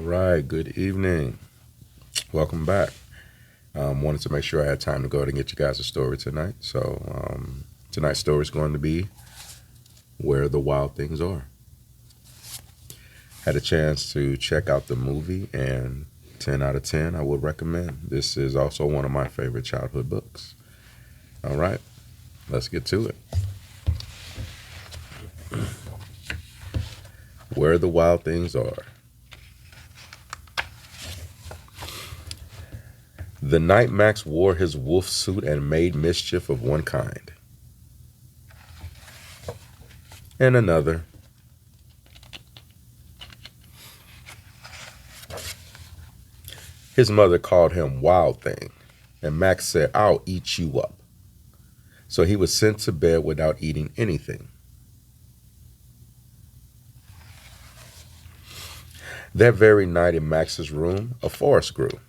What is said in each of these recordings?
right, good evening. Welcome back. Wanted to make sure I had time to go ahead and get you guys a story tonight. Tonight's story is going to be Where the Wild Things Are. Had a chance to check out the movie, and 10 out of 10, I would recommend. This is also one of my favorite childhood books. All right, let's get to it. Where the Wild Things Are. The night Max wore his wolf suit and made mischief of one kind and another. His mother called him Wild Thing, and Max said, "I'll eat you up." So he was sent to bed without eating anything. That very night in Max's room, a forest grew.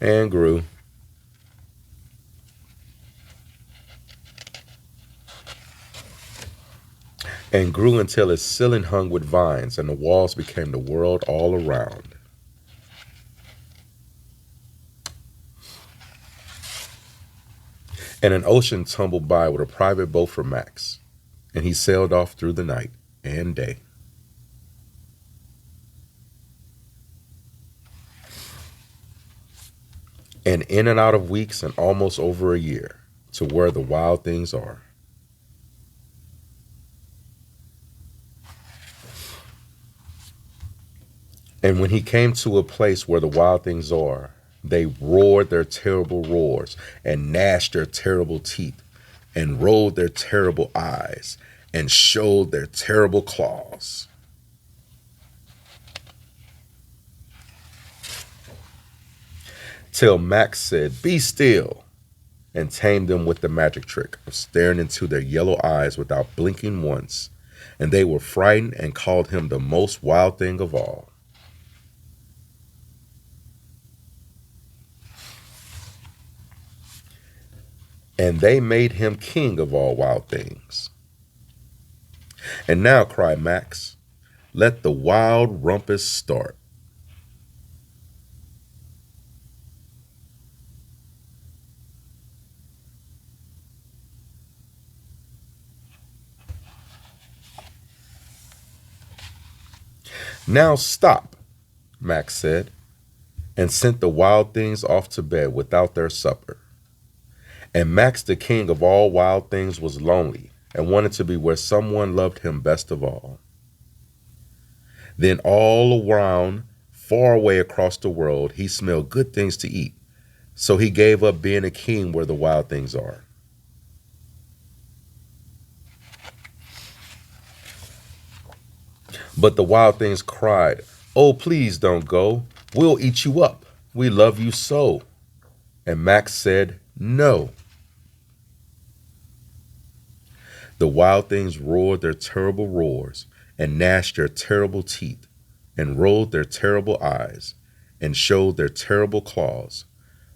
And grew. And grew until its ceiling hung with vines and the walls became the world all around. And an ocean tumbled by with a private boat for Max, and he sailed off through the night and day. And in and out of weeks and almost over a year to where the wild things are. And when he came to a place where the wild things are, they roared their terrible roars and gnashed their terrible teeth and rolled their terrible eyes and showed their terrible claws. Till Max said, "Be still," and tamed them with the magic trick of staring into their yellow eyes without blinking once. And they were frightened and called him the most wild thing of all. And they made him king of all wild things. And now, cried Max, let the wild rumpus start. Now stop, Max said, and sent the wild things off to bed without their supper. And Max, the king of all wild things, was lonely and wanted to be where someone loved him best of all. Then all around, far away across the world, he smelled good things to eat. So he gave up being a king where the wild things are. But the wild things cried, "Oh, please don't go. We'll eat you up. We love you so." And Max said, "No." The wild things roared their terrible roars and gnashed their terrible teeth and rolled their terrible eyes and showed their terrible claws.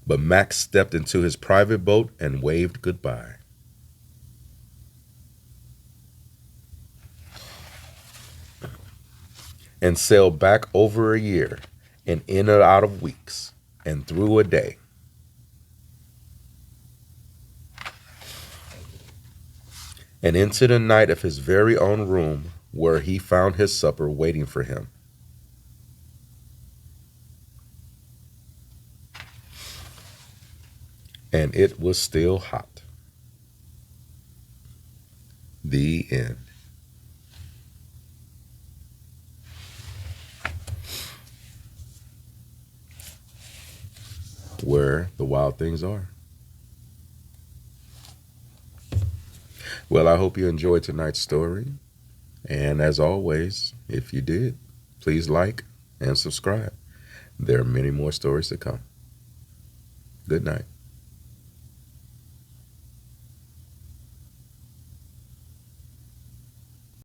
But Max stepped into his private boat and waved goodbye. And sailed back over a year and in and out of weeks and through a day. And into the night of his very own room where he found his supper waiting for him. And it was still hot. The end. Where the wild things are. Well, I hope you enjoyed tonight's story. And as always, if you did, please like and subscribe. There are many more stories to come. Good night.